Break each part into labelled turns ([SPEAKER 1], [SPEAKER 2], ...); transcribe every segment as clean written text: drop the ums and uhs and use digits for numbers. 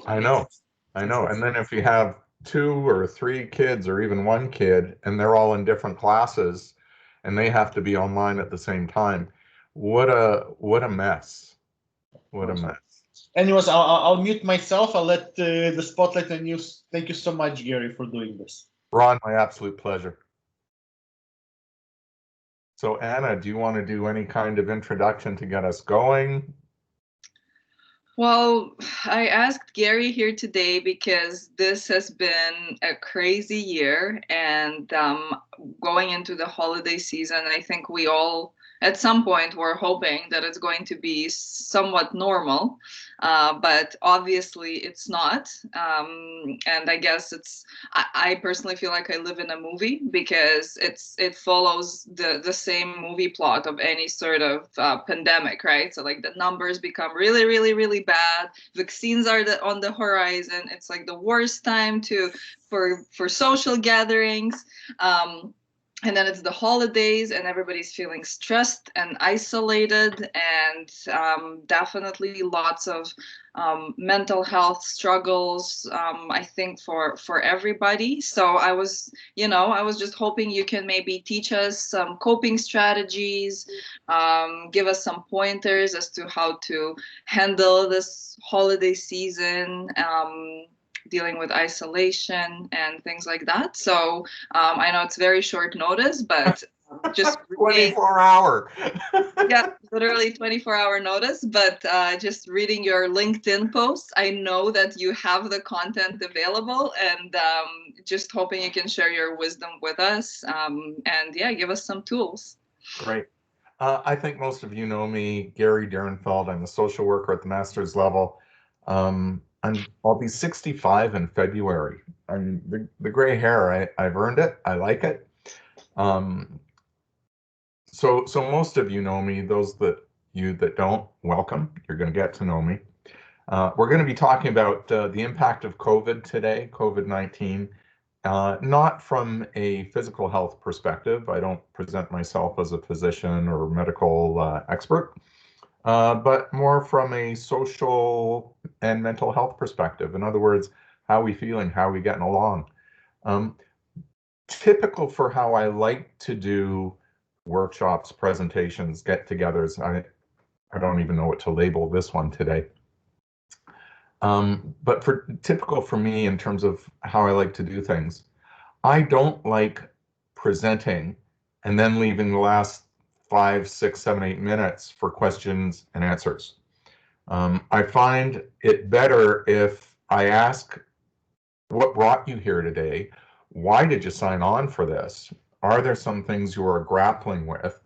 [SPEAKER 1] I know, I know. And then if you have two or three kids or even one kid and they're all in different classes and they have to be online at the same time, what a mess. What a mess.
[SPEAKER 2] Anyways, I'll mute myself. I'll let the spotlight on you. Thank you so much, Gary, for doing this.
[SPEAKER 1] Ron, my absolute pleasure. So Anna, do you want to do any kind of introduction to get us going?
[SPEAKER 3] Well, I asked Gary here today because this has been a crazy year, and going into the holiday season, I think we all, at some point, were hoping that it's going to be somewhat normal, but obviously it's not. And I guess I personally feel like I live in a movie because it follows the same movie plot of any sort of pandemic, right? So like the numbers become really, really, really bad. Vaccines are on the horizon. It's like the worst time for social gatherings. And then it's the holidays and everybody's feeling stressed and isolated, and definitely lots of mental health struggles, I think for everybody. So I was just hoping you can maybe teach us some coping strategies, give us some pointers as to how to handle this holiday season, dealing with isolation and things like that. So I know it's very short notice, but just
[SPEAKER 1] 24-hour.
[SPEAKER 3] Yeah, literally 24-hour notice. But just reading your LinkedIn posts, I know that you have the content available, and just hoping you can share your wisdom with us, and yeah, give us some tools.
[SPEAKER 1] Great. I think most of you know me, Gary Direnfeld. I'm a social worker at the master's level. I'll be 65 in February. The gray hair, I've earned it. I like it. So most of you know me. Those that don't, welcome. You're going to get to know me. We're going to be talking about the impact of COVID today, COVID-19, not from a physical health perspective. I don't present myself as a physician or medical expert. But more from a social and mental health perspective. In other words, how are we feeling? How are we getting along? Typical for how I like to do workshops, presentations, get-togethers. I don't even know what to label this one today. But typical for me in terms of how I like to do things, I don't like presenting and then leaving the last 5, 6, 7, 8 minutes for questions and answers. I find it better if I ask, what brought you here today? Why did you sign on for this? Are there some things you are grappling with?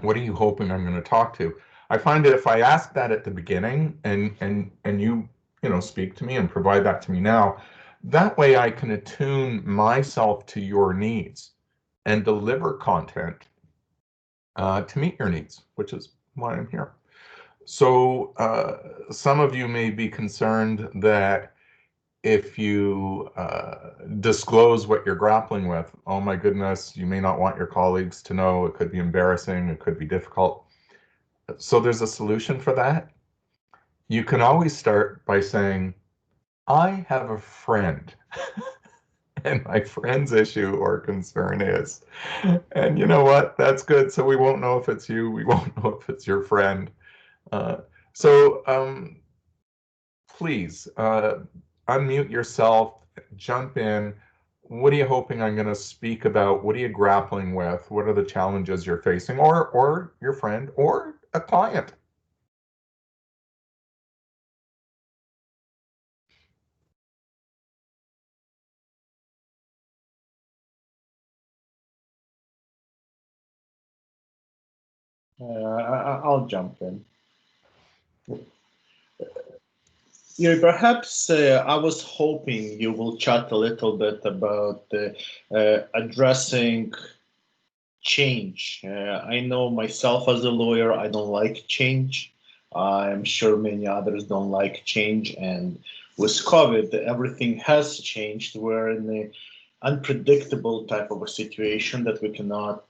[SPEAKER 1] What are you hoping I'm going to talk to? I find that if I ask that at the beginning and you speak to me and provide that to me now, that way I can attune myself to your needs and deliver content to meet your needs, which is why I'm here. So some of you may be concerned that if you disclose what you're grappling with, oh my goodness, you may not want your colleagues to know. It could be embarrassing. It could be difficult. So there's a solution for that. You can always start by saying, I have a friend. And my friend's issue or concern is, and you know what, that's good. So we won't know if it's you. We won't know if it's your friend. So please unmute yourself, jump in. What are you hoping I'm going to speak about? What are you grappling with? What are the challenges you're facing, or your friend or a client?
[SPEAKER 2] I'll jump in. Perhaps I was hoping you will chat a little bit about addressing change. I know myself as a lawyer, I don't like change. I'm sure many others don't like change. And with COVID, everything has changed. We're in an unpredictable type of a situation that we cannot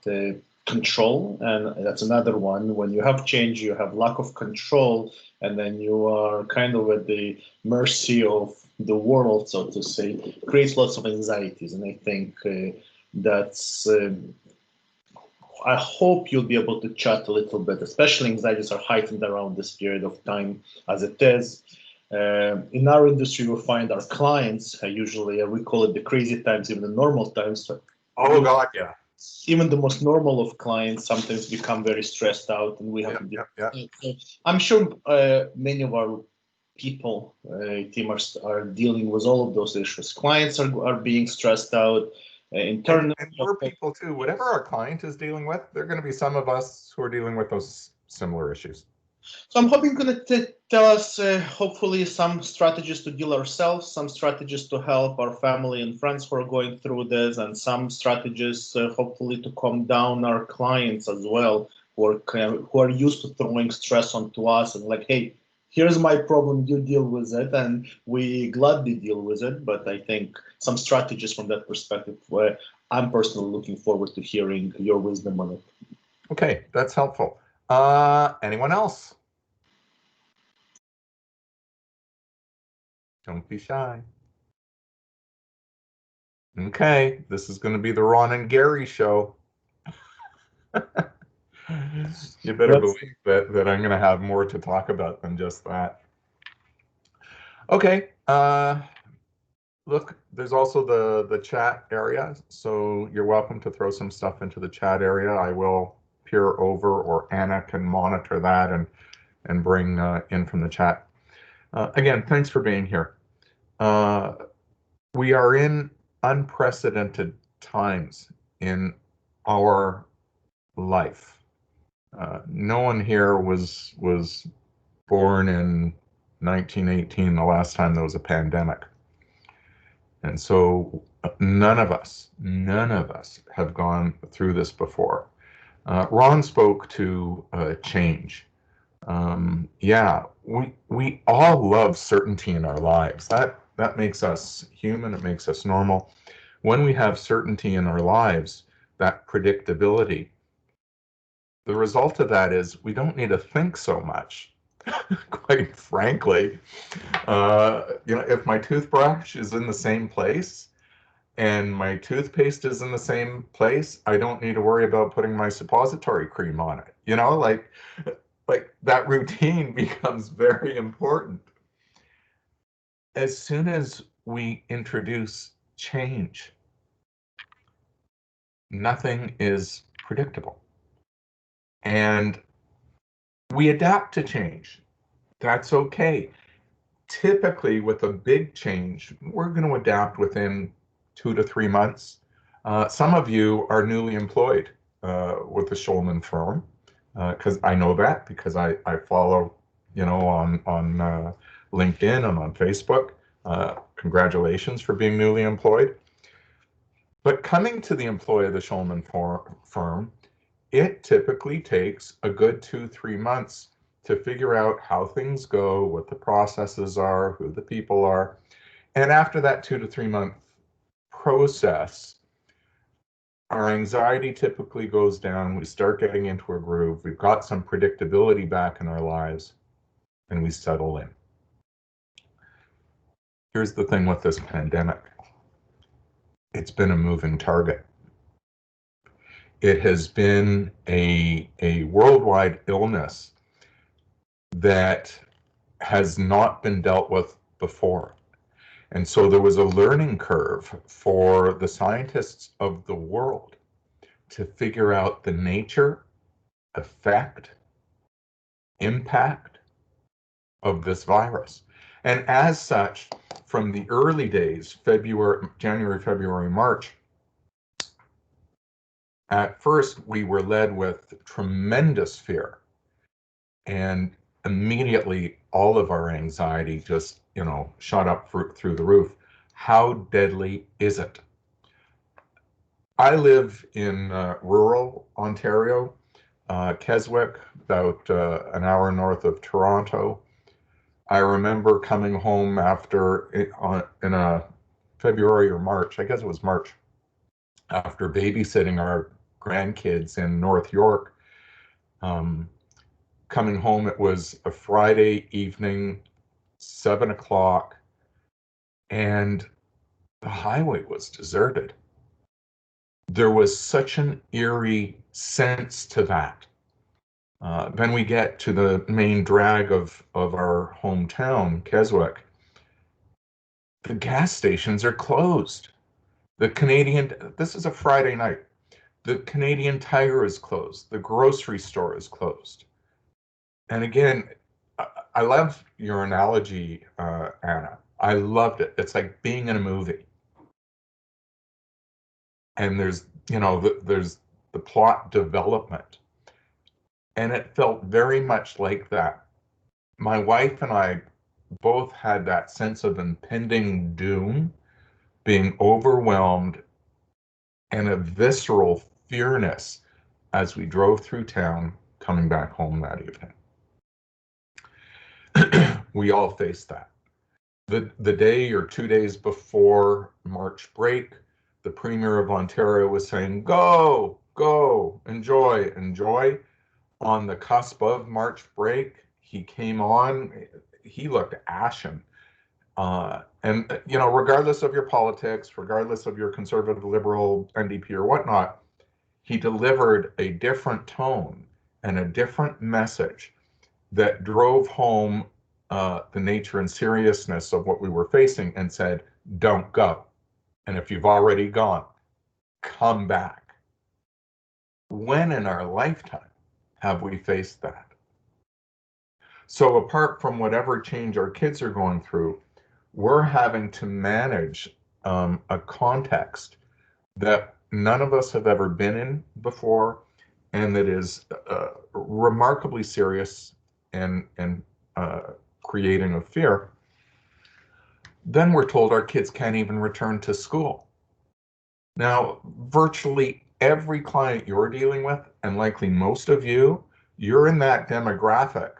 [SPEAKER 2] control, and that's another one. When you have change, you have lack of control, and then you are kind of at the mercy of the world, so to say. Creates lots of anxieties, and I think that's. I hope you'll be able to chat a little bit, especially anxieties are heightened around this period of time as it is. In our industry, we find our clients usually, we call it the crazy times, even the normal times.
[SPEAKER 1] Oh God, yeah.
[SPEAKER 2] Even the most normal of clients sometimes become very stressed out, and we have to deal with it. So I'm sure many of our people, team are dealing with all of those issues. Clients are being stressed out. Internally,
[SPEAKER 1] and we're people too. Whatever our client is dealing with, there are going to be some of us who are dealing with those similar issues.
[SPEAKER 2] So I'm hoping you're going to tell us, hopefully, some strategies to deal ourselves, some strategies to help our family and friends who are going through this, and some strategies, hopefully, to calm down our clients as well, who are used to throwing stress onto us and like, hey, here's my problem, you deal with it, and we gladly deal with it. But I think some strategies from that perspective, where I'm personally looking forward to hearing your wisdom on it.
[SPEAKER 1] Okay, that's helpful. Anyone else? Don't be shy. Okay, this is going to be the Ron and Gary show. You better believe that I'm going to have more to talk about than just that. Okay, look, there's also the chat area, so you're welcome to throw some stuff into the chat area. I will peer over, or Anna can monitor that and bring in from the chat. Again, thanks for being here. We are in unprecedented times in our life. No one here was born in 1918, the last time there was a pandemic. And so none of us have gone through this before. Ron spoke to change. Yeah, we all love certainty in our lives. That makes us human, it makes us normal. When we have certainty in our lives, that predictability, the result of that is we don't need to think so much. Quite frankly, if my toothbrush is in the same place and my toothpaste is in the same place, I don't need to worry about putting my suppository cream on it. Like that routine becomes very important. As soon as we introduce change, nothing is predictable. And we adapt to change. That's okay. Typically, with a big change, we're going to adapt within 2 to 3 months. Some of you are newly employed with the Shulman firm, because I know that because I follow, on LinkedIn and on Facebook. Congratulations for being newly employed. But coming to the employ of the Shulman firm, it typically takes a good 2-3 months to figure out how things go, what the processes are, who the people are. And after that 2 to 3 month process, our anxiety typically goes down. We start getting into a groove. We've got some predictability back in our lives, and we settle in. Here's the thing with this pandemic. It's been a moving target. It has been a worldwide illness that has not been dealt with before. And so there was a learning curve for the scientists of the world to figure out the nature, effect, impact of this virus. And as such, from the early days, January, February, March, at first we were led with tremendous fear. And immediately all of our anxiety just, shot up through the roof. How deadly is it? I live in rural Ontario, Keswick, about an hour north of Toronto. I remember coming home in a February or March, I guess it was March, after babysitting our grandkids in North York. Coming home, it was a Friday evening, 7 o'clock, and the highway was deserted. There was such an eerie sense to that. Then we get to the main drag of our hometown, Keswick. The gas stations are closed. This is a Friday night. The Canadian Tire is closed. The grocery store is closed. And again, I love your analogy, Anna. I loved it. It's like being in a movie. And there's the plot development. And it felt very much like that. My wife and I both had that sense of impending doom, being overwhelmed, and a visceral fearness as we drove through town coming back home that evening. We all faced that. The day or 2 days before March break, the Premier of Ontario was saying, go, go, enjoy, enjoy. On the cusp of March break, he came on, he looked ashen. And regardless of your politics, regardless of your conservative, liberal, NDP or whatnot, he delivered a different tone and a different message that drove home the nature and seriousness of what we were facing and said, don't go. And if you've already gone, come back. When in our lifetime have we faced that? So apart from whatever change our kids are going through, we're having to manage a context that none of us have ever been in before, and that is remarkably serious and creating of fear. Then we're told our kids can't even return to school. Now, virtually every client you're dealing with, and likely most of you, you're in that demographic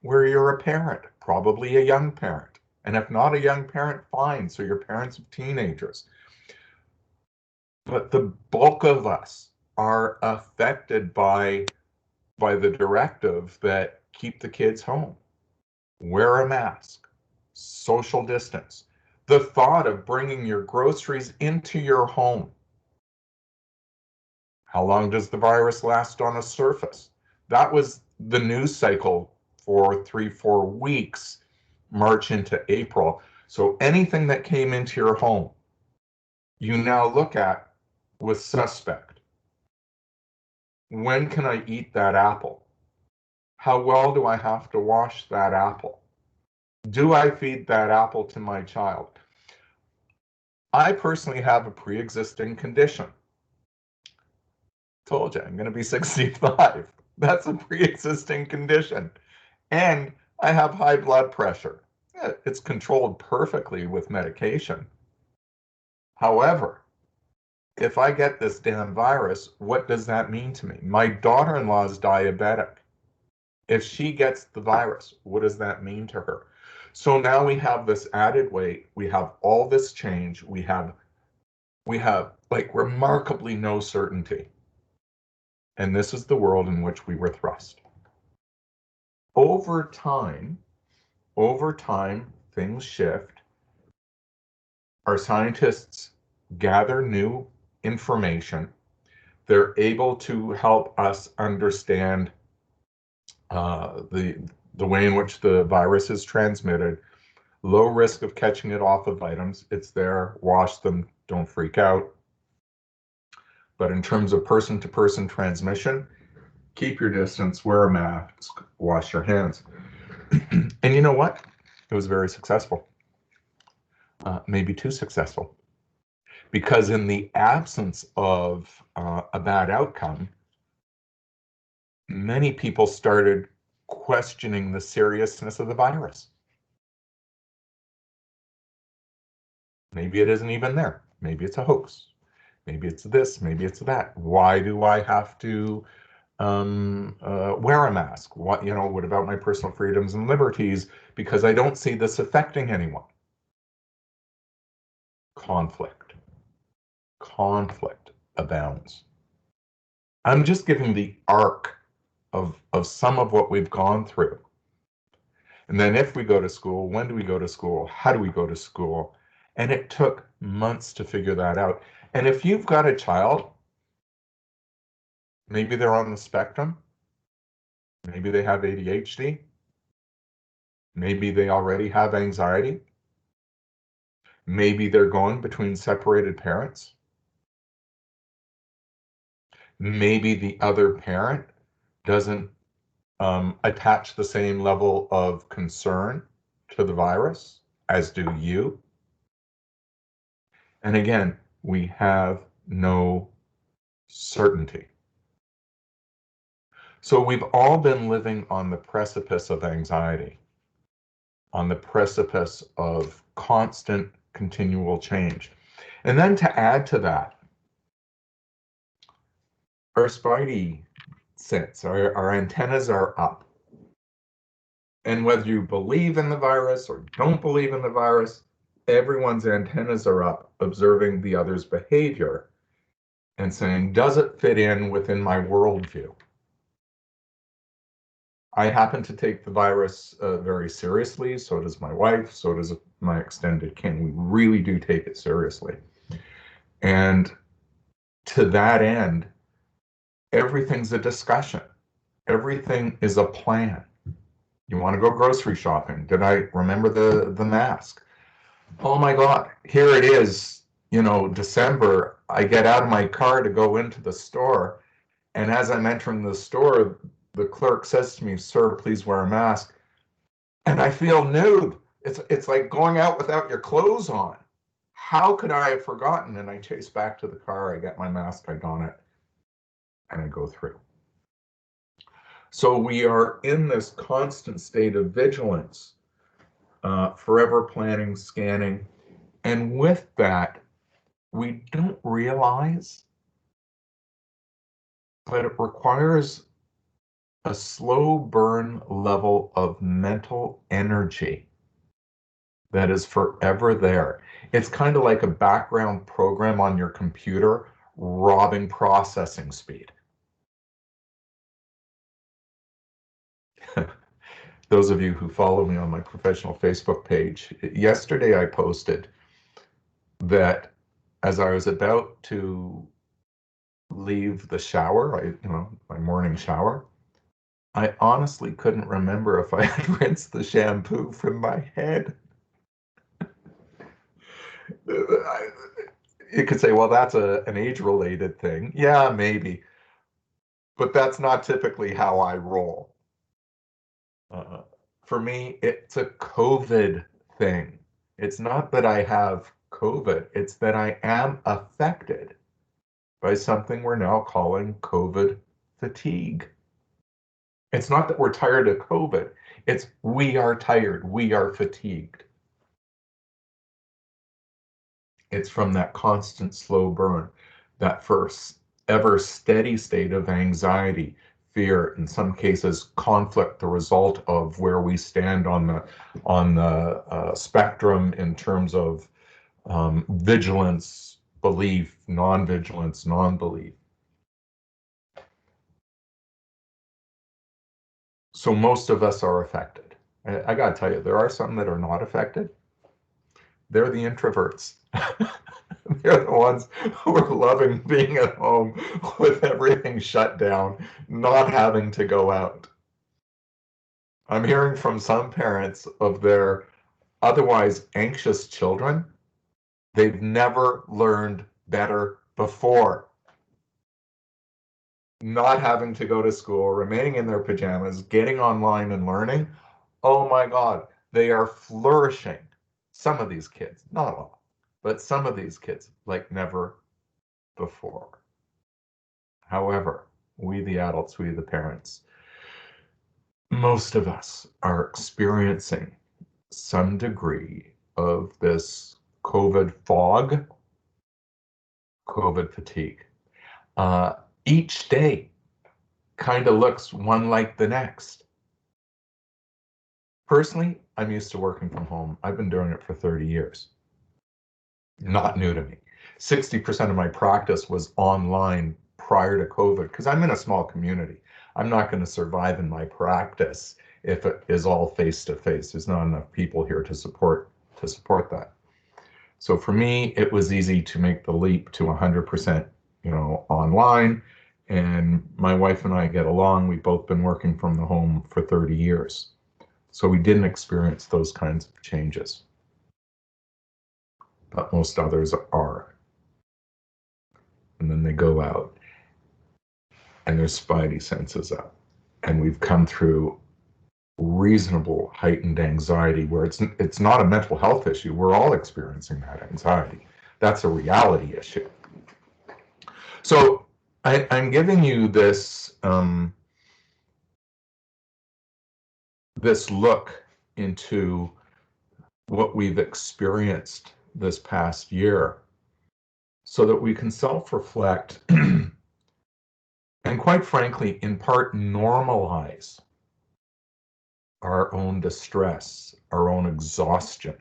[SPEAKER 1] where you're a parent, probably a young parent. And if not a young parent, fine. So you're parents of teenagers. But the bulk of us are affected by the directive that keep the kids home, wear a mask, social distance. The thought of bringing your groceries into your home. How long does the virus last on a surface? That was the news cycle for 3-4 weeks, March into April. So anything that came into your home, you now look at with suspect. When can I eat that apple? How well do I have to wash that apple? Do I feed that apple to my child? I personally have a pre-existing condition. Told you, I'm going to be 65. That's a pre-existing condition. And I have high blood pressure. It's controlled perfectly with medication. However, if I get this damn virus, what does that mean to me? My daughter-in-law is diabetic. If she gets the virus, what does that mean to her? So now we have this added weight. We have all this change. We have like remarkably no certainty. And this is the world in which we were thrust. Over time, things shift. Our scientists gather new information. They're able to help us understand the way in which the virus is transmitted, low risk of catching it off of items. It's there, wash them, don't freak out. But in terms of person-to-person transmission, keep your distance, wear a mask, wash your hands. And you know what? It was very successful. Maybe too successful. Because in the absence of a bad outcome, many people started questioning the seriousness of the virus. Maybe it isn't even there. Maybe it's a hoax. Maybe it's this, maybe it's that. Why do I have to wear a mask? What about my personal freedoms and liberties? Because I don't see this affecting anyone. Conflict abounds. I'm just giving the arc of some of what we've gone through. And then if we go to school, when do we go to school? How do we go to school? And it took months to figure that out. And if you've got a child, maybe they're on the spectrum, maybe they have ADHD, maybe they already have anxiety, maybe they're going between separated parents, maybe the other parent doesn't attach the same level of concern to the virus as do you. And again, we have no certainty. So we've all been living on the precipice of anxiety, on the precipice of constant, continual change. And then to add to that, our spidey sense, our antennas are up. And whether you believe in the virus or don't believe in the virus, everyone's antennas are up, observing the other's behavior and saying, does it fit in within my worldview? I happen to take the virus very seriously. So does my wife. So does my extended kin. We really do take it seriously. And to that end, everything's a discussion. Everything is a plan. You want to go grocery shopping? Did I remember the mask? Oh my God, here it is, December. I get out of my car to go into the store. And as I'm entering the store, the clerk says to me, "Sir, please wear a mask." And I feel nude. It's like going out without your clothes on. How could I have forgotten? And I chase back to the car, I get my mask, I don it, and I go through. So we are in this constant state of vigilance, forever planning, scanning. And with that, we don't realize, but it requires a slow burn level of mental energy that is forever there. It's kind of like a background program on your computer robbing processing speed. Those of you who follow me on my professional Facebook page, yesterday I posted that as I was about to leave the shower, my morning shower, I honestly couldn't remember if I had rinsed the shampoo from my head. You could say, well, that's an age-related thing. Yeah, maybe. But that's not typically how I roll. For me, it's a COVID thing. It's not that I have COVID, it's that I am affected by something we're now calling COVID fatigue. It's not that we're tired of COVID, it's we are tired, we are fatigued. It's from that constant slow burn, that first ever steady state of anxiety, fear, in some cases conflict, the result of where we stand on the spectrum in terms of vigilance, belief, non-vigilance, non-belief. So most of us are affected. I got to tell you, there are some that are not affected. They're the introverts. They're the ones who are loving being at home with everything shut down, not having to go out. I'm hearing from some parents of their otherwise anxious children, they've never learned better before. Not having to go to school, remaining in their pajamas, getting online and learning. Oh my God, they are flourishing. Some of these kids, not all, but some of these kids like never before. However, we the adults, we the parents, most of us are experiencing some degree of this COVID fog, COVID fatigue. Each day kind of looks one like the next. Personally, I'm used to working from home. I've been doing it for 30 years. Not new to me. 60% of my practice was online prior to COVID, because I'm in a small community. I'm not going to survive in my practice if it is all face-to-face. There's not enough people here to support that. So for me, it was easy to make the leap to 100%, online. And my wife and I get along. We've both been working from the home for 30 years. So we didn't experience those kinds of changes. But most others are. And then they go out and their spidey senses up. And we've come through reasonable heightened anxiety where it's not a mental health issue. We're all experiencing that anxiety. That's a reality issue. So I'm giving you this this look into what we've experienced this past year so that we can self-reflect and quite frankly, in part, normalize our own distress, our own exhaustion.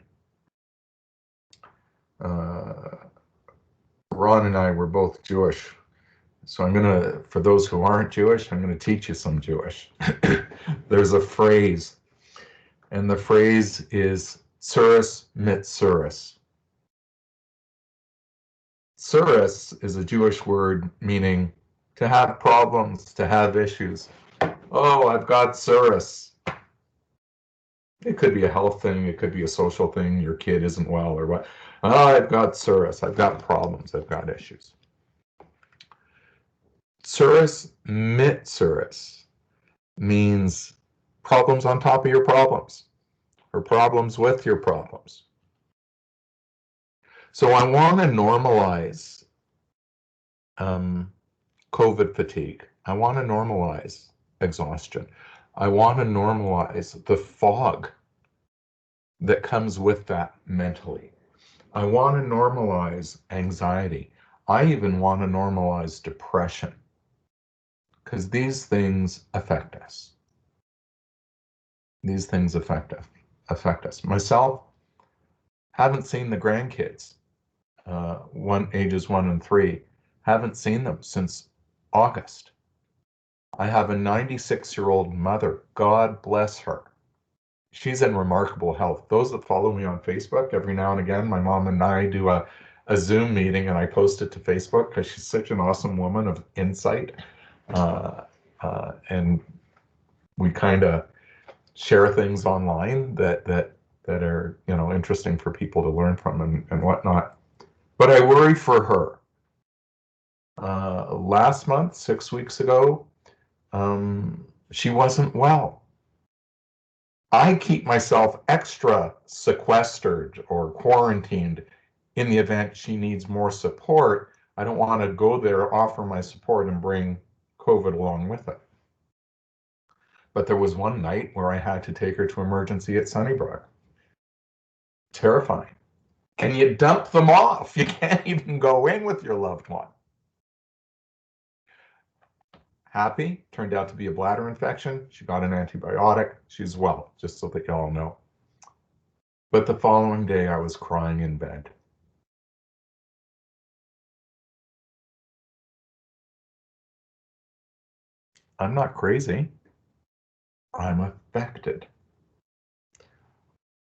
[SPEAKER 1] Ron and I were both Jewish, so for those who aren't Jewish, I'm gonna teach you some Jewish. There's a phrase, and the phrase is tsuris mit tsuris. Tsuris is a Jewish word meaning to have problems, to have issues. Oh, I've got tsuris. It could be a health thing, it could be a social thing, your kid isn't well or what. Oh, I've got tsuris, I've got problems, I've got issues. Tsuris mit tsuris means problems on top of your problems, or problems with your problems. So I want to normalize COVID fatigue. I want to normalize exhaustion. I want to normalize the fog that comes with that mentally. I want to normalize anxiety. I even want to normalize depression, because these things affect us. These things affect us. Myself, haven't seen the grandkids, ages 1 and 3, haven't seen them since August. I have a 96-year-old mother, God bless her. She's in remarkable health. Those that follow me on Facebook, every now and again, my mom and I do a Zoom meeting and I post it to Facebook because she's such an awesome woman of insight. And we kind of share things online that are interesting for people to learn from and whatnot. But I worry for her. Last month, 6 weeks ago, she wasn't well. I keep myself extra sequestered or quarantined in the event she needs more support. I don't want to go there, offer my support, and bring COVID along with it. But there was one night where I had to take her to emergency at Sunnybrook. Terrifying. And you dump them off. You can't even go in with your loved one. Happy, turned out to be a bladder infection. She got an antibiotic. She's well, just so that y'all know. But the following day, I was crying in bed. I'm not crazy. I'm affected.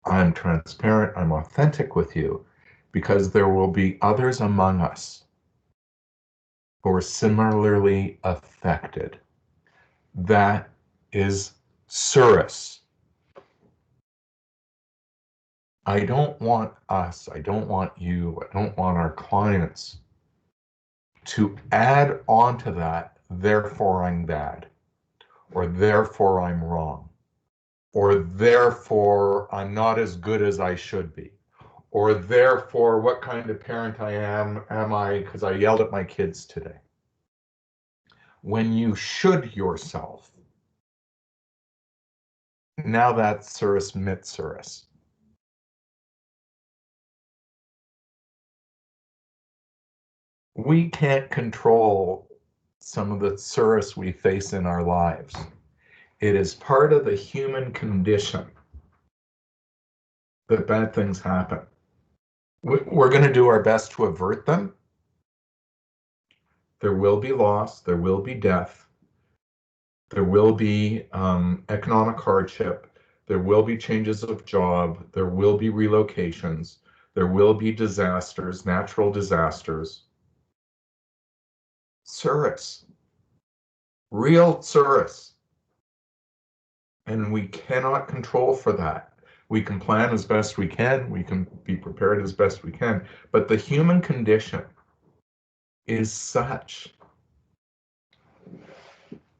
[SPEAKER 1] I'm transparent. I'm authentic with you because there will be others among us who are similarly affected. That is tsuris. I don't want us, I don't want you, I don't want our clients to add on to that, therefore I'm bad, or therefore I'm wrong, or therefore I'm not as good as I should be, or therefore what kind of parent am I because I yelled at my kids today. When you should yourself, now that's tsuris mit tsuris. We can't control some of the tsuris we face in our lives. It is part of the human condition that bad things happen. We're going to do our best to avert them, There will be loss, there will be death, there will be economic hardship, there will be changes of job, there will be relocations, there will be disasters, natural disasters. Tsuris, real tsuris. And we cannot control for that. We can plan as best we can, we can be prepared as best we can, but the human condition is such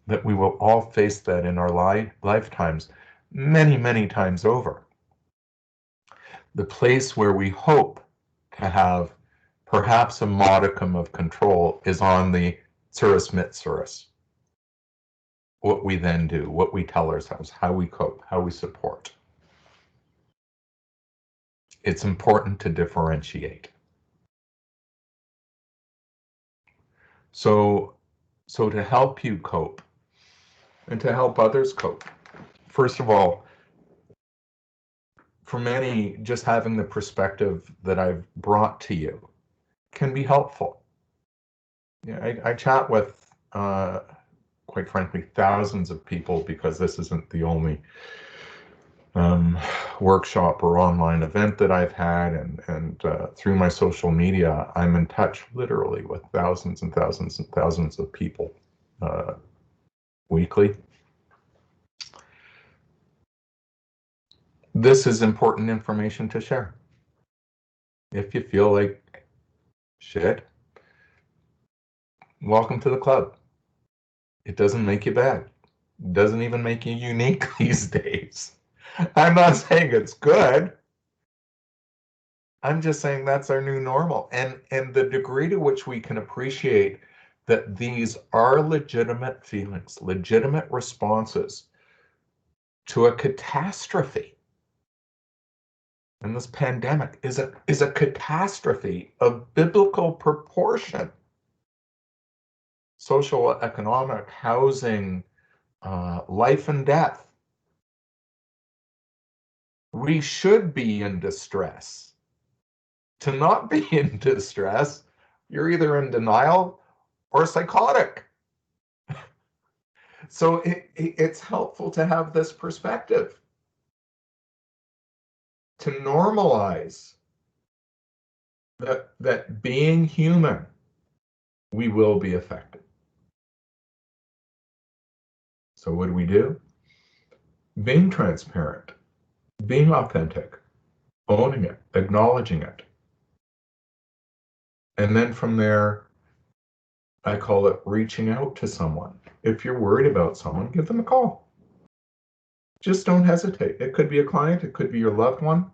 [SPEAKER 1] that we will all face that in our lifetimes many, many times over. The place where we hope to have perhaps a modicum of control is on the tsuris mitsuris. What we then do, what we tell ourselves, how we cope, how we support. It's important to differentiate. So to help you cope and to help others cope, first of all, for many, just having the perspective that I've brought to you can be helpful. Yeah, I chat with, quite frankly, thousands of people, because this isn't the only workshop or online event that I've had, and through my social media, I'm in touch literally with thousands and thousands and thousands of people weekly. This is important information to share. If you feel like shit, welcome to the club. It doesn't make you bad. It doesn't even make you unique these days. I'm not saying it's good. I'm just saying that's our new normal. And the degree to which we can appreciate that these are legitimate feelings, legitimate responses to a catastrophe. And this pandemic is a catastrophe of biblical proportion. Social, economic, housing, life and death. We should be in distress. To not be in distress, you're either in denial or psychotic. So it's helpful to have this perspective, to normalize that being human, we will be affected. So what do? Being transparent, being authentic, owning it, acknowledging it. And then from there, I call it reaching out to someone. If you're worried about someone, give them a call. Just don't hesitate. It could be a client, it could be your loved one,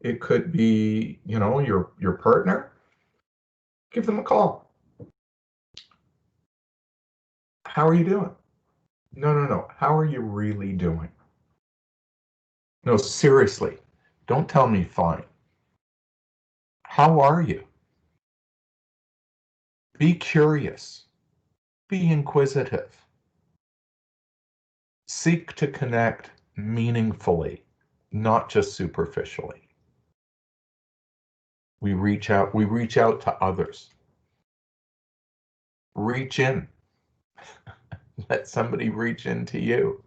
[SPEAKER 1] it could be, your partner. Give them a call. How are you doing? No. How are you really doing? No, seriously. Don't tell me fine. How are you? Be curious. Be inquisitive. Seek to connect meaningfully, not just superficially. We reach out to others. Reach in. Let somebody reach into you.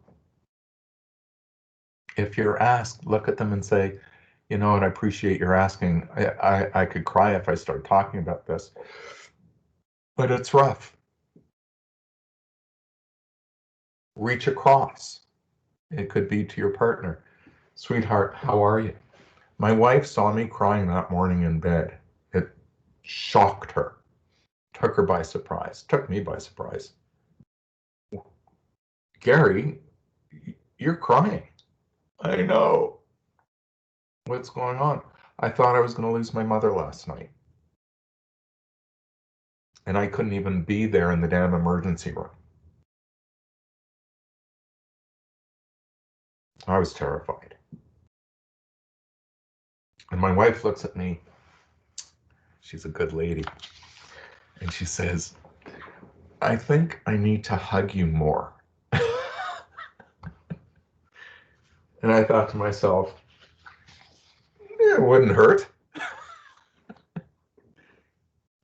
[SPEAKER 1] If you're asked, look at them and say, you know what, I appreciate your asking. I could cry if I start talking about this, but it's rough. Reach across. It could be to your partner. Sweetheart, how are you? My wife saw me crying that morning in bed. It shocked her, took her by surprise, took me by surprise. Gary, you're crying. I know. What's going on? I thought I was going to lose my mother last night. And I couldn't even be there in the damn emergency room. I was terrified. And my wife looks at me. She's a good lady. And she says, I think I need to hug you more. And I thought to myself, it wouldn't hurt.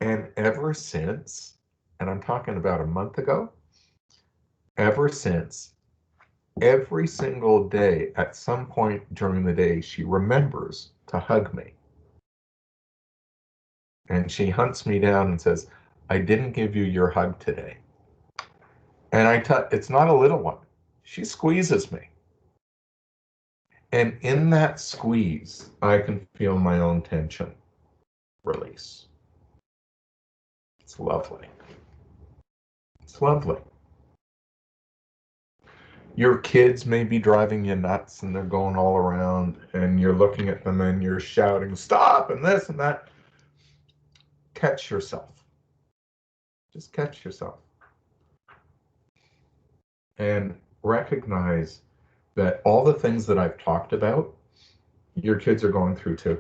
[SPEAKER 1] And ever since, and I'm talking about a month ago, ever since, every single day, at some point during the day, she remembers to hug me. And she hunts me down and says, I didn't give you your hug today. And it's not a little one. She squeezes me. And in that squeeze, I can feel my own tension release. It's lovely. It's lovely. Your kids may be driving you nuts and they're going all around and you're looking at them and you're shouting, stop, and this and that. Catch yourself. Just catch yourself. And recognize that all the things that I've talked about, your kids are going through too.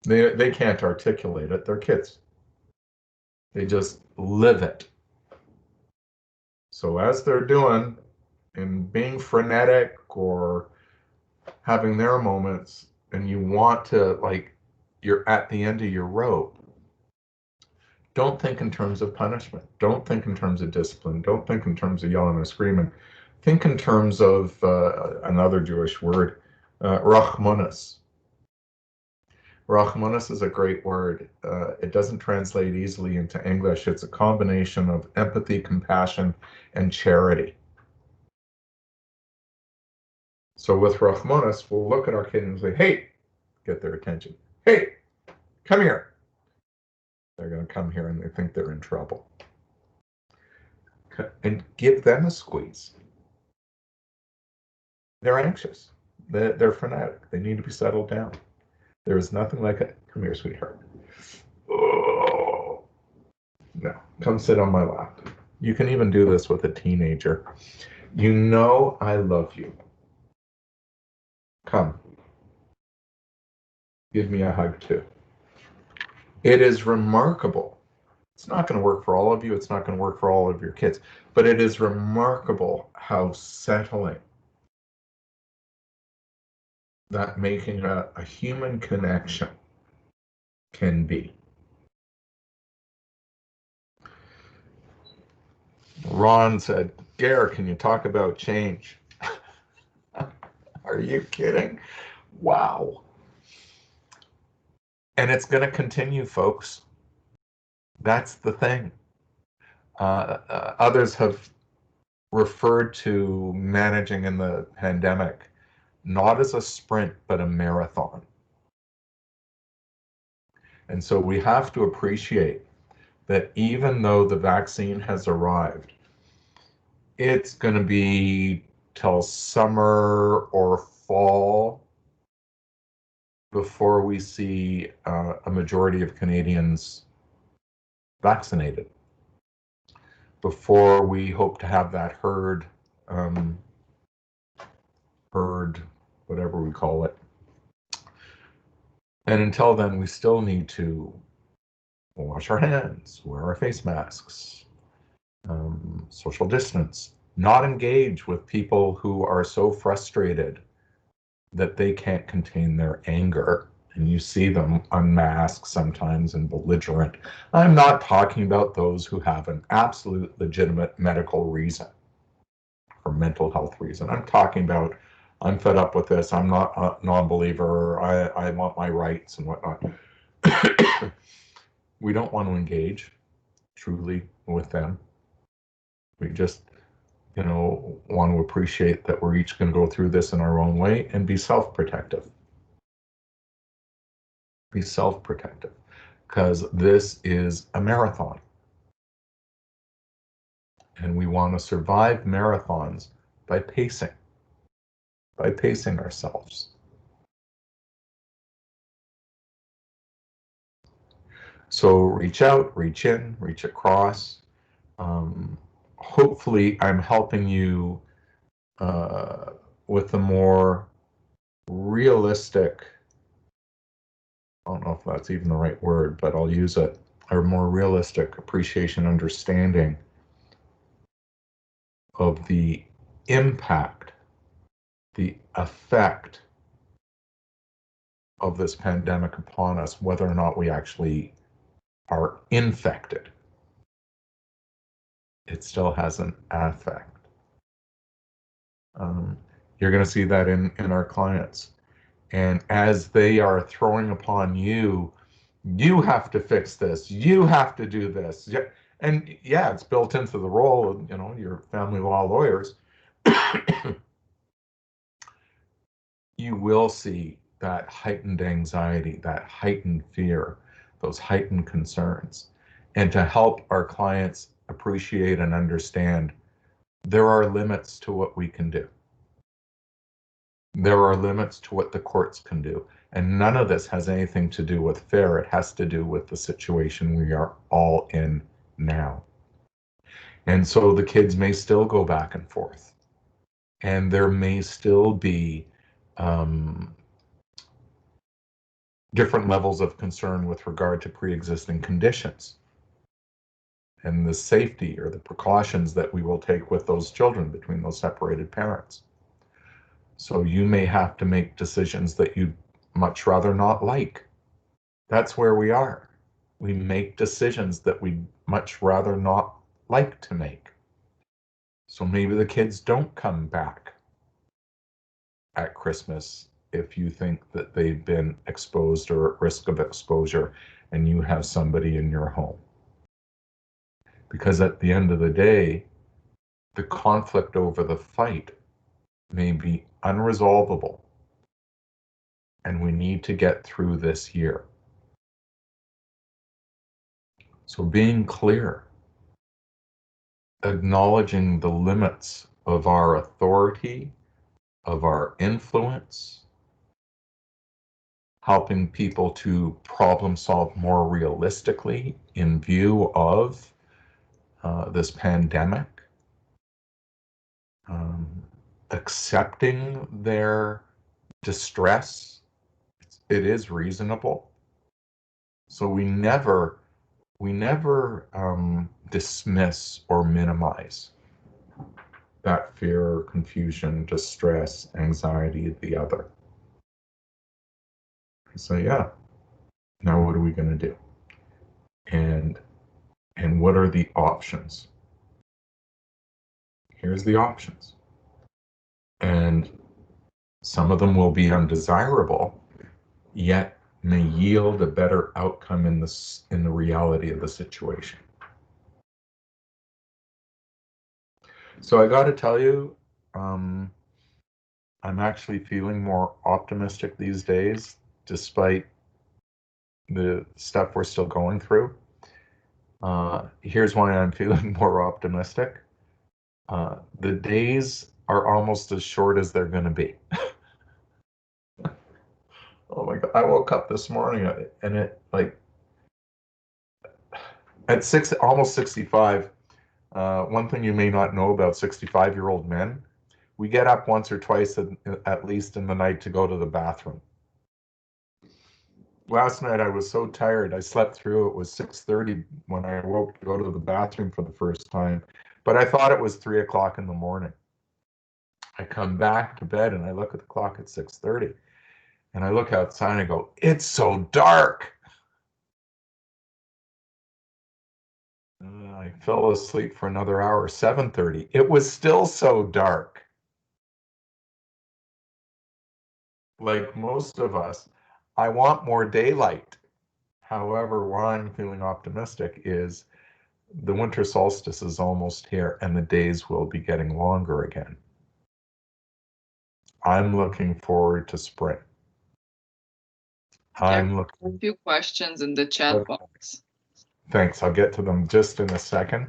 [SPEAKER 1] They can't articulate it, they're kids. They just live it. So as they're doing and being frenetic or having their moments, and you want to, like, you're at the end of your rope, don't think in terms of punishment. Don't think in terms of discipline. Don't think in terms of yelling and screaming. Think in terms of another Jewish word, Rachmanis. Rachmanis is a great word. It doesn't translate easily into English. It's a combination of empathy, compassion, and charity. So with Rachmanis, we'll look at our kid and say, hey, get their attention. Hey, come here. They're going to come here and they think they're in trouble. And give them a squeeze. They're anxious. They're frenetic. They need to be settled down. There is nothing like it. Come here, sweetheart. Oh. No, come sit on my lap. You can even do this with a teenager. You know I love you. Come. Give me a hug too. It is remarkable. It's not going to work for all of you. It's not going to work for all of your kids. But it is remarkable how settling that making a human connection can be. Ron said, Gare, can you talk about change? Are you kidding? Wow. And it's going to continue, folks. That's the thing. Others have referred to managing in the pandemic not as a sprint, but a marathon. And so we have to appreciate that even though the vaccine has arrived, it's going to be till summer or fall before we see a majority of Canadians vaccinated, before we hope to have that herd, whatever we call it. And until then, we still need to wash our hands, wear our face masks, social distance, not engage with people who are so frustrated that they can't contain their anger. And you see them unmasked sometimes and belligerent. I'm not talking about those who have an absolute legitimate medical reason or mental health reason. I'm talking about, I'm fed up with this, I'm not a non-believer, I want my rights and whatnot. We don't want to engage truly with them. We just, want to appreciate that we're each going to go through this in our own way and be self-protective. Be self-protective, because this is a marathon. And we want to survive marathons by pacing ourselves. So reach out, reach in, reach across. Hopefully I'm helping you with a more realistic, I don't know if that's even the right word, but I'll use it, a more realistic appreciation, understanding of the impact, the effect of this pandemic upon us, whether or not we actually are infected. it still has an affect. You're going to see that in our clients. And as they are throwing upon you, you have to fix this, you have to do this. Yeah. And yeah, it's built into the role of, your family law lawyers. You will see that heightened anxiety, that heightened fear, those heightened concerns. And to help our clients appreciate and understand, there are limits to what we can do. There are limits to what the courts can do. And none of this has anything to do with fair. It has to do with the situation we are all in now. And so the kids may still go back and forth. And there may still be different levels of concern with regard to pre-existing conditions and the safety or the precautions that we will take with those children between those separated parents. So you may have to make decisions that you'd much rather not like. That's where we are. We make decisions that we'd much rather not like to make. So maybe the kids don't come back at Christmas if you think that they've been exposed or at risk of exposure and you have somebody in your home. Because at the end of the day, the conflict over the fight may be unresolvable, and we need to get through this year. So being clear, acknowledging the limits of our authority, of our influence, helping people to problem solve more realistically in view of this pandemic, accepting their distress. It is reasonable. So we never dismiss or minimize that fear, confusion, distress, anxiety, the other. So yeah, now what are we going to do? And what are the options? Here's the options. And some of them will be undesirable, yet may yield a better outcome in the reality of the situation. So I got to tell you, I'm actually feeling more optimistic these days, despite the stuff we're still going through. Here's why I'm feeling more optimistic. The days are almost as short as they're going to be. Oh my God, I woke up this morning and it at almost 65, one thing you may not know about 65-year-old men, we get up once or twice at least in the night to go to the bathroom. Last night I was so tired, I slept through. It was 6:30 when I woke to go to the bathroom for the first time, but I thought it was 3 o'clock in the morning. I come back to bed and I look at the clock at 6:30 and I look outside and I go, it's so dark. I fell asleep for another hour, 7:30. It was still so dark. Like most of us, I want more daylight. However, why I'm feeling optimistic is the winter solstice is almost here and the days will be getting longer again. I'm looking forward to spring. I'm looking.
[SPEAKER 3] A few questions in the chat box.
[SPEAKER 1] Thanks. I'll get to them just in a second.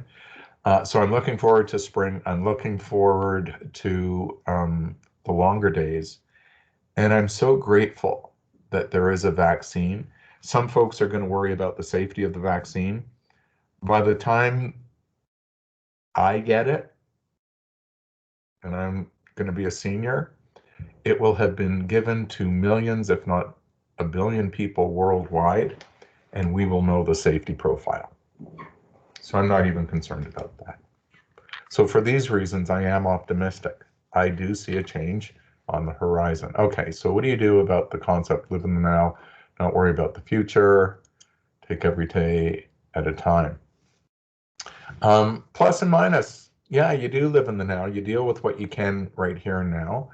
[SPEAKER 1] So I'm looking forward to spring. I'm looking forward to the longer days. And I'm so grateful that there is a vaccine. Some folks are going to worry about the safety of the vaccine. By the time I get it, and I'm going to be a senior, it will have been given to millions, if not a billion people worldwide, and we will know the safety profile. So I'm not even concerned about that. So for these reasons, I am optimistic. I do see a change on the horizon. Okay, so what do you do about the concept, live in the now, don't worry about the future, take every day at a time? Plus and minus. Yeah, you do live in the now. You deal with what you can right here and now.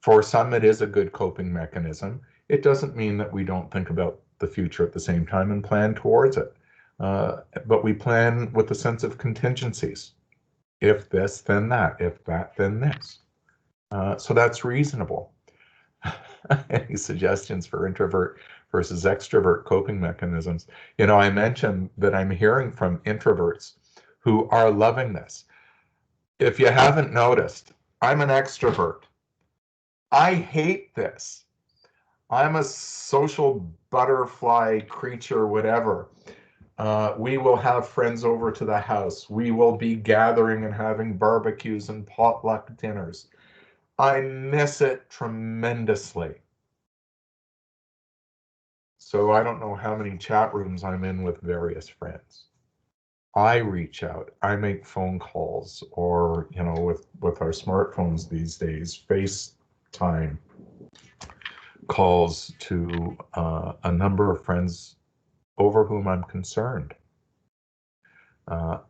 [SPEAKER 1] For some, it is a good coping mechanism. It doesn't mean that we don't think about the future at the same time and plan towards it. But we plan with a sense of contingencies. If this, then that. If that, then this. So that's reasonable. Any suggestions for introvert versus extrovert coping mechanisms? You know, I mentioned that I'm hearing from introverts who are loving this. If you haven't noticed, I'm an extrovert. I hate this. I'm a social butterfly creature, whatever. We will have friends over to the house. We will be gathering and having barbecues and potluck dinners. I miss it tremendously. So I don't know how many chat rooms I'm in with various friends. I reach out, I make phone calls, or, you know, with our smartphones these days, FaceTime calls to a number of friends over whom I'm concerned.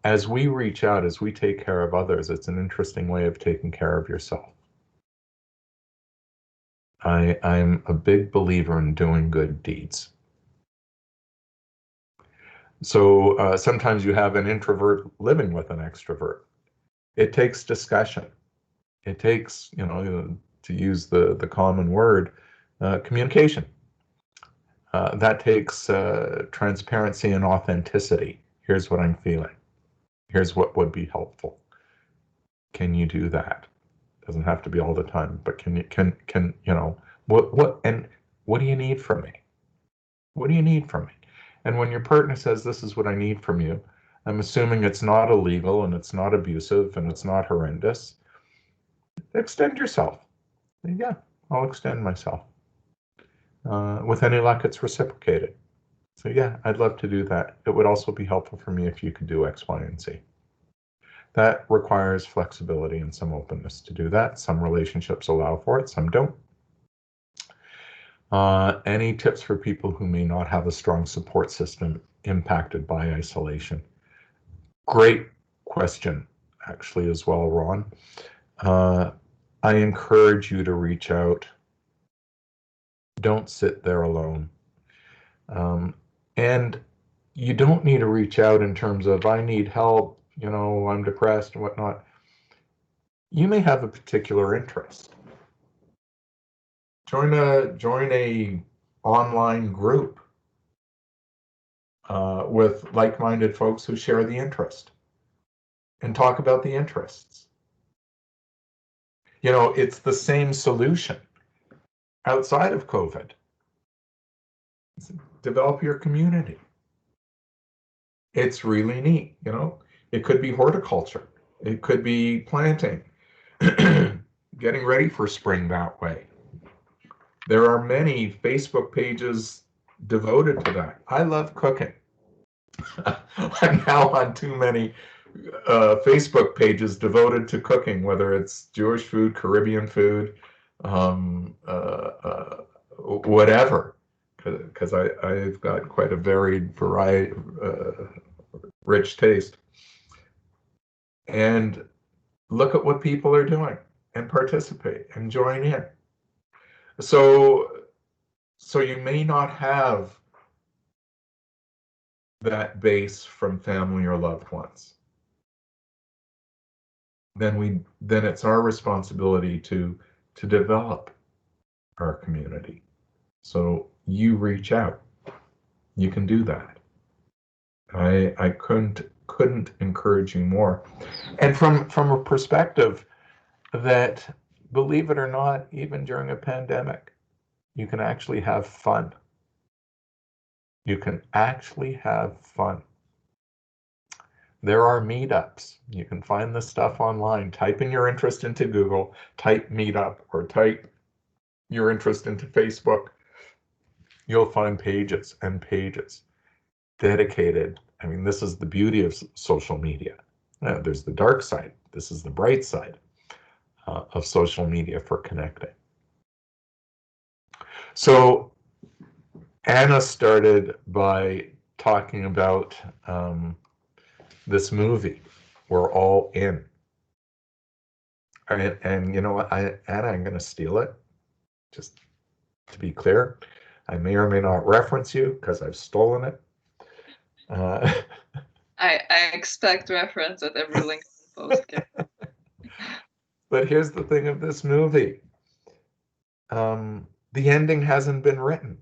[SPEAKER 1] As we reach out, as we take care of others, it's an interesting way of taking care of yourself. I'm a big believer in doing good deeds. So sometimes you have an introvert living with an extrovert. It takes discussion. It takes, you know, to use the common word, communication. That takes transparency and authenticity. Here's what I'm feeling. Here's what would be helpful. Can you do that? Doesn't have to be all the time, but can you know, what do you need from me? What do you need from me? And when your partner says, this is what I need from you, I'm assuming it's not illegal and it's not abusive and it's not horrendous. Extend yourself. Yeah, I'll extend myself. With any luck, it's reciprocated. So yeah, I'd love to do that. It would also be helpful for me if you could do X, Y, and Z. That requires flexibility and some openness to do that. Some relationships allow for it, some don't. Any tips for people who may not have a strong support system impacted by isolation? Great question, actually, as well, Ron. I encourage you to reach out. Don't sit there alone. And you don't need to reach out in terms of, I need help, you know, I'm depressed and whatnot. You may have a particular interest. Join a online group with like-minded folks who share the interest and talk about the interests. You know, it's the same solution outside of COVID. Develop your community. It's really neat, you know. It could be horticulture. It could be planting, getting ready for spring that way. There are many Facebook pages devoted to that. I love cooking. I'm now on too many Facebook pages devoted to cooking, whether it's Jewish food, Caribbean food, whatever, because I've got quite a varied variety, rich taste. And look at what people are doing and participate and join in. So you may not have that base from family or loved ones. Then it's our responsibility to develop our community. So you reach out. You can do that. I couldn't encourage you more. And from a perspective that, believe it or not, even during a pandemic, you can actually have fun. You can actually have fun. There are meetups. You can find this stuff online. Type in your interest into Google, type meetup, or type your interest into Facebook. You'll find pages and pages dedicated. I mean, this is the beauty of social media. There's the dark side. This is the bright side of social media for connecting. So Anna started by talking about this movie. We're all in. And you know what, Anna, I'm going to steal it. Just to be clear, I may or may not reference you because I've stolen it.
[SPEAKER 3] I expect reference at every LinkedIn post.
[SPEAKER 1] But here's the thing of this movie. The ending hasn't been written.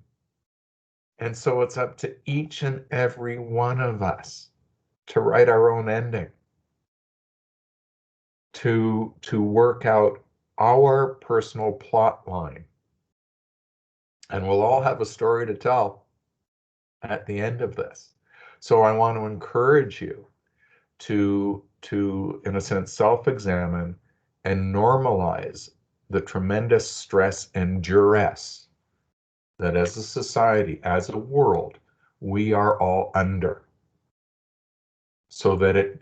[SPEAKER 1] And so it's up to each and every one of us to write our own ending, to work out our personal plot line. And we'll all have a story to tell at the end of this. So I want to encourage you to in a sense, self-examine and normalize the tremendous stress and duress that as a society, as a world, we are all under. So that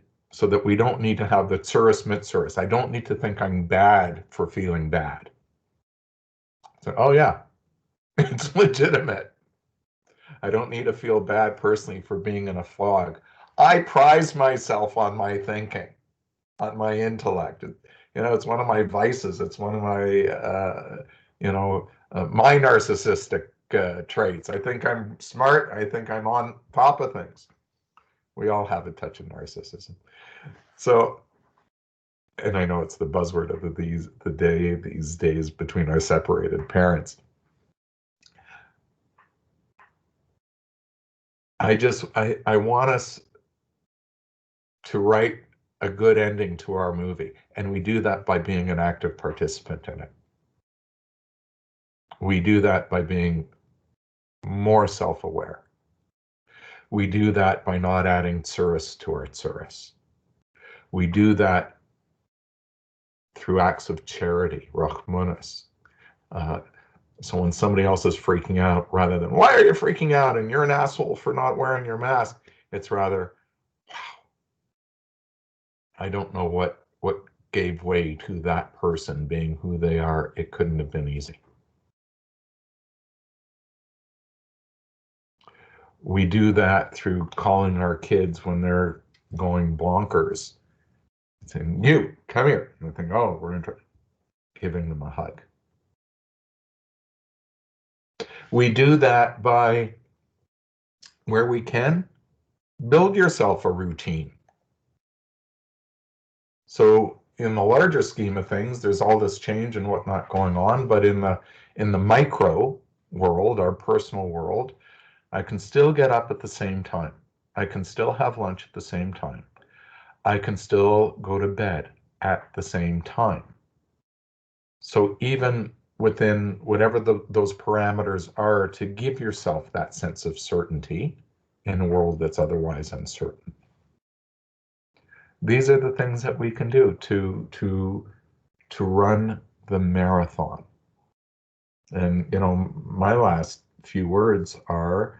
[SPEAKER 1] we don't need to have the tsuris mitsuris. I don't need to think I'm bad for feeling bad. So, oh yeah, it's legitimate. I don't need to feel bad personally for being in a fog. I prize myself on my thinking, on my intellect. It's one of my vices. It's one of my, my narcissistic traits. I think I'm smart. I think I'm on top of things. We all have a touch of narcissism. So, and I know it's the buzzword of these days between our separated parents. I want us to write a good ending to our movie, and we do that by being an active participant in it. We do that by being more self-aware. We do that by not adding tsuris to our tsuris. We do that through acts of charity, rachmanus. So when somebody else is freaking out, rather than, why are you freaking out and you're an asshole for not wearing your mask, it's rather, wow, I don't know what gave way to that person being who they are. It couldn't have been easy. We do that through calling our kids when they're going bonkers, saying, you, come here. And I think, oh, we're interested. Giving them a hug. We do that by, where we can, build yourself a routine. So in the larger scheme of things, there's all this change and whatnot going on, but in the micro world, our personal world, I can still get up at the same time. I can still have lunch at the same time. I can still go to bed at the same time. So even within whatever those parameters are, to give yourself that sense of certainty in a world that's otherwise uncertain. These are the things that we can do to run the marathon. And my last few words are,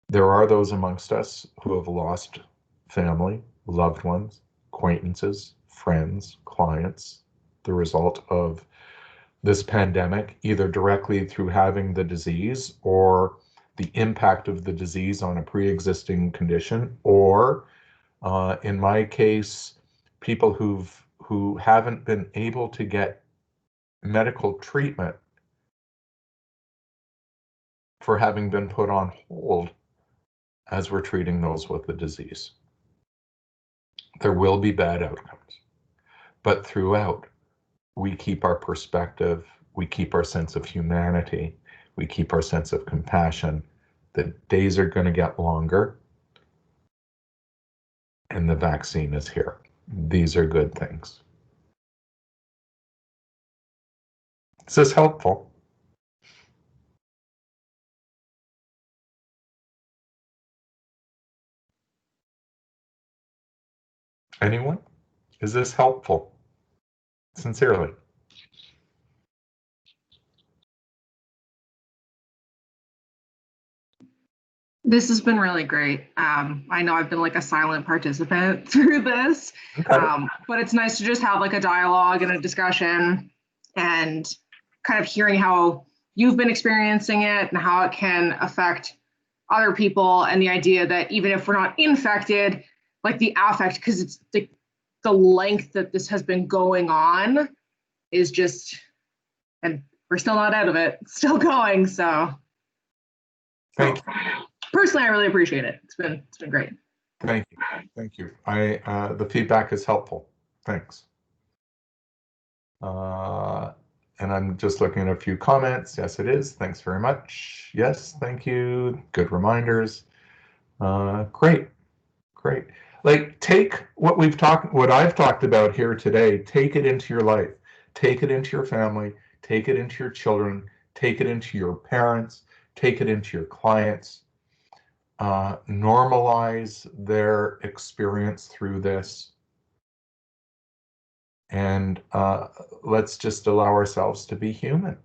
[SPEAKER 1] there are those amongst us who have lost family, loved ones, acquaintances, friends, clients, the result of this pandemic, either directly through having the disease or the impact of the disease on a pre-existing condition, or in my case, people who haven't been able to get medical treatment for having been put on hold as we're treating those with the disease. There will be bad outcomes, but throughout, we keep our perspective, we keep our sense of humanity, we keep our sense of compassion. The days are going to get longer, and the vaccine is here. These are good things. Is this helpful? Anyone? Is this helpful? Sincerely.
[SPEAKER 4] This has been really great. I know I've been like a silent participant through this,
[SPEAKER 1] Okay.
[SPEAKER 4] but it's nice to just have like a dialogue and a discussion and kind of hearing how you've been experiencing it and how it can affect other people, and the idea that even if we're not infected, like the affect, because it's the length that this has been going on is just, and we're still not out of it, it's still going. So
[SPEAKER 1] Thank you.
[SPEAKER 4] Personally, I really appreciate it. It's been great.
[SPEAKER 1] Thank you. Thank you. The feedback is helpful. Thanks. And I'm just looking at a few comments. Yes, it is. Thanks very much. Yes, thank you. Good reminders. Great. Like, take what I've talked about here today, take it into your life, take it into your family, take it into your children, take it into your parents, take it into your clients. Normalize their experience through this. And let's just allow ourselves to be human.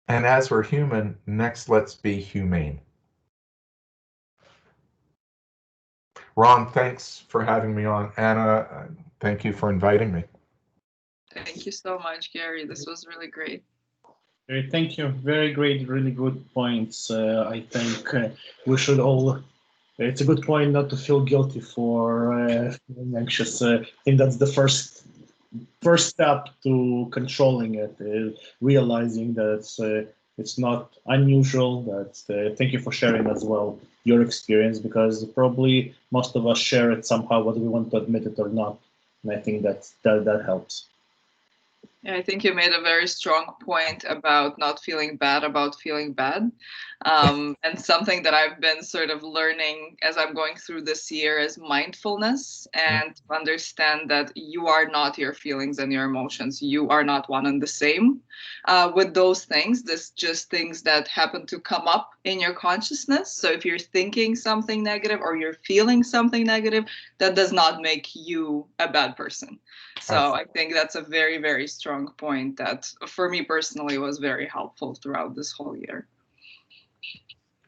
[SPEAKER 1] And as we're human, next, let's be humane. Ron, thanks for having me on. Anna, thank you for inviting me.
[SPEAKER 3] Thank you so much, Gary. This was really great.
[SPEAKER 2] Thank you. Very great, really good points. I think we should all, it's a good point not to feel guilty for feeling anxious. I think that's the first step to controlling it, realizing that it's not unusual. That thank you for sharing as well your experience, because probably most of us share it somehow, whether we want to admit it or not. And I think that helps.
[SPEAKER 3] Yeah, I think you made a very strong point about not feeling bad about feeling bad. And something that I've been sort of learning as I'm going through this year is mindfulness, and to understand that you are not your feelings and your emotions. You are not one and the same with those things. This just things that happen to come up in your consciousness. So if you're thinking something negative or you're feeling something negative, that does not make you a bad person. So I think that's a very, very strong point that for me personally was very helpful throughout this whole year.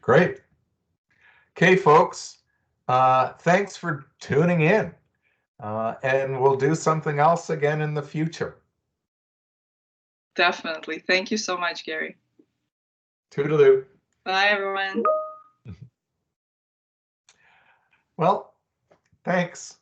[SPEAKER 1] Great. Okay, folks, thanks for tuning in. And we'll do something else again in the future.
[SPEAKER 3] Definitely. Thank you so much, Gary.
[SPEAKER 1] Toodaloo.
[SPEAKER 3] Bye, everyone.
[SPEAKER 1] Well, thanks.